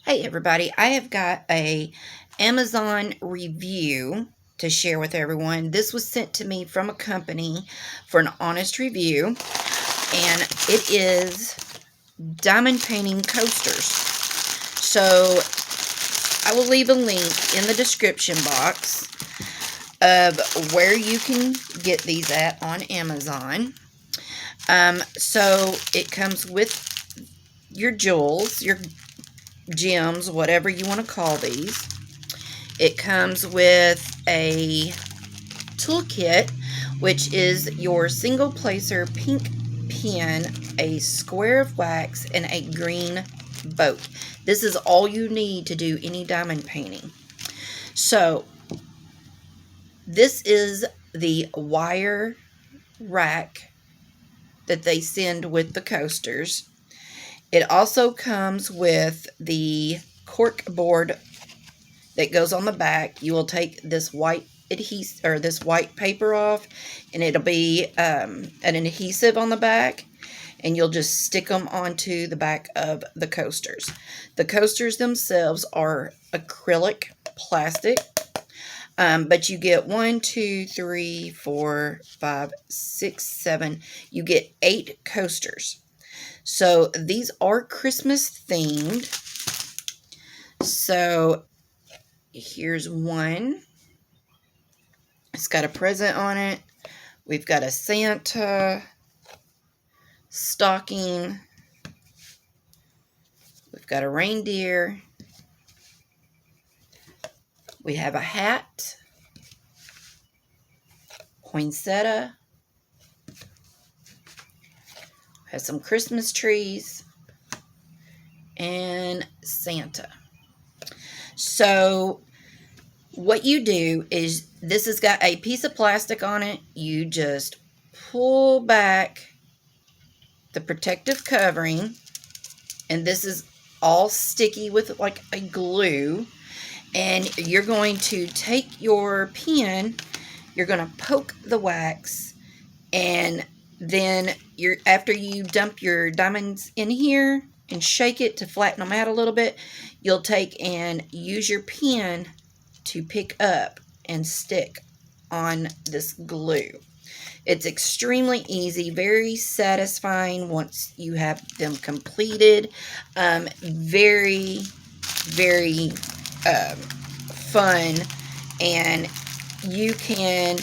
Hey everybody, I have got a Amazon review to share with everyone. This was sent to me from a company for an honest review, and it is diamond painting coasters. So I will leave a link in the description box of where you can get these at on Amazon. So it comes with your jewels, your gems, whatever you want to call these. It comes with a toolkit, which is your single placer pink pen, a square of wax, and a green boat. This is all you need to do any diamond painting. So this is the wire rack that they send with the coasters. It also comes with the cork board that goes on the back. You will take this white adhesive or this white paper off, and it'll be an adhesive on the back, and you'll just stick them onto the back of the coasters. The coasters themselves are acrylic plastic, but you get 1, 2, 3, 4, 5, 6, 7. You get 8 coasters. So these are Christmas themed. So here's one. It's got a present on it. We've got a Santa stocking. We've got a reindeer. We have a hat. Poinsettia. Has some Christmas trees. And Santa. So what you do is, this has got a piece of plastic on it. You just pull back the protective covering, and this is all sticky with like a glue, and you're going to take your pen, you're going to poke the wax, and then after you dump your diamonds in here and shake it to flatten them out a little bit, you'll take and use your pen to pick up and stick on this glue. It's extremely easy, very satisfying once you have them completed. Very, very fun, and you can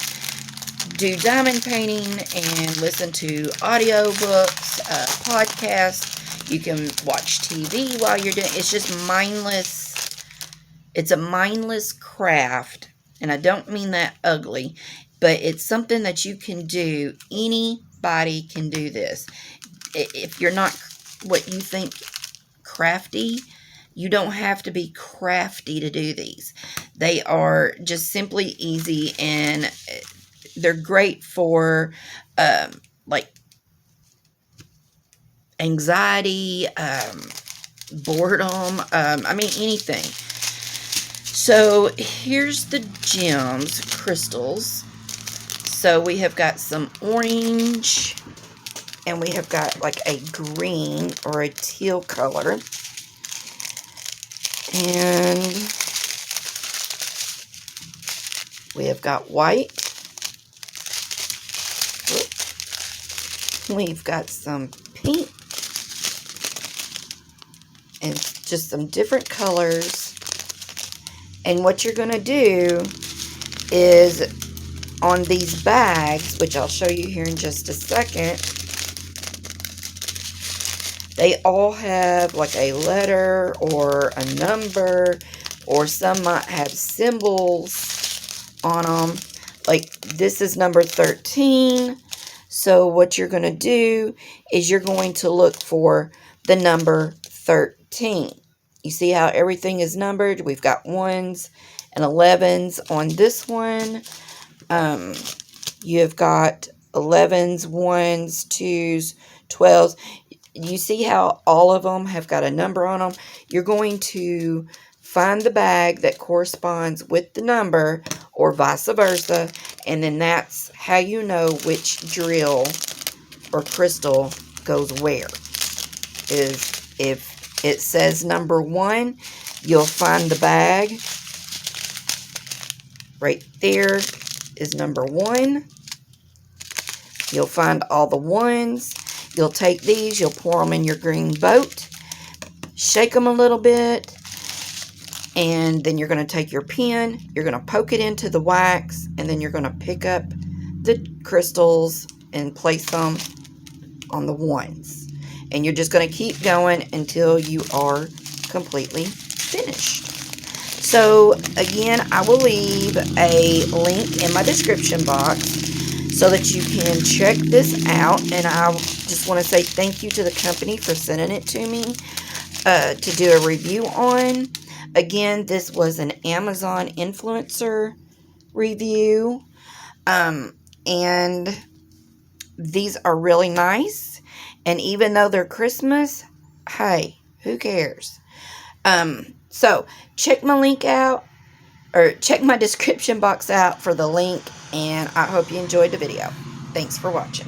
do diamond painting and listen to audiobooks, podcasts. You can watch TV while you're doing it. It's just mindless. It's a mindless craft, and I don't mean that ugly, but it's something that you can do. Anybody can do this. If you're not what you think crafty, you don't have to be crafty to do these. They are just simply easy, and they're great for like anxiety, boredom, I mean anything. So here's the gems, crystals. So we have got some orange, and we have got like a green or a teal color. And we have got white. We've got some pink. And just some different colors. And what you're going to do is, on these bags, which I'll show you here in just a second, they all have like a letter or a number, or some might have symbols on them. Like this is number 13. So what you're going to do is you're going to look for the number 13. You see how everything is numbered? We've got 1s and 11s on this one. You have got 11s, 1s, 2s, 12s. You see how all of them have got a number on them? You're going to find the bag that corresponds with the number, or vice versa, and then that's how you know which drill or crystal goes where. Is if It says number 1. You'll find the bag. Right there is number 1. You'll find all the ones. You'll take these, you'll pour them in your green boat, shake them a little bit, and then you're going to take your pen, you're going to poke it into the wax, and then you're going to pick up the crystals and place them on the ones. And you're just going to keep going until you are completely finished. So again, I will leave a link in my description box so that you can check this out. And I just want to say thank you to the company for sending it to me to do a review on. Again, this was an Amazon influencer review. And these are really nice. And even though they're Christmas, hey, who cares? So check my link out, or check my description box out for the link, and I hope you enjoyed the video. Thanks for watching.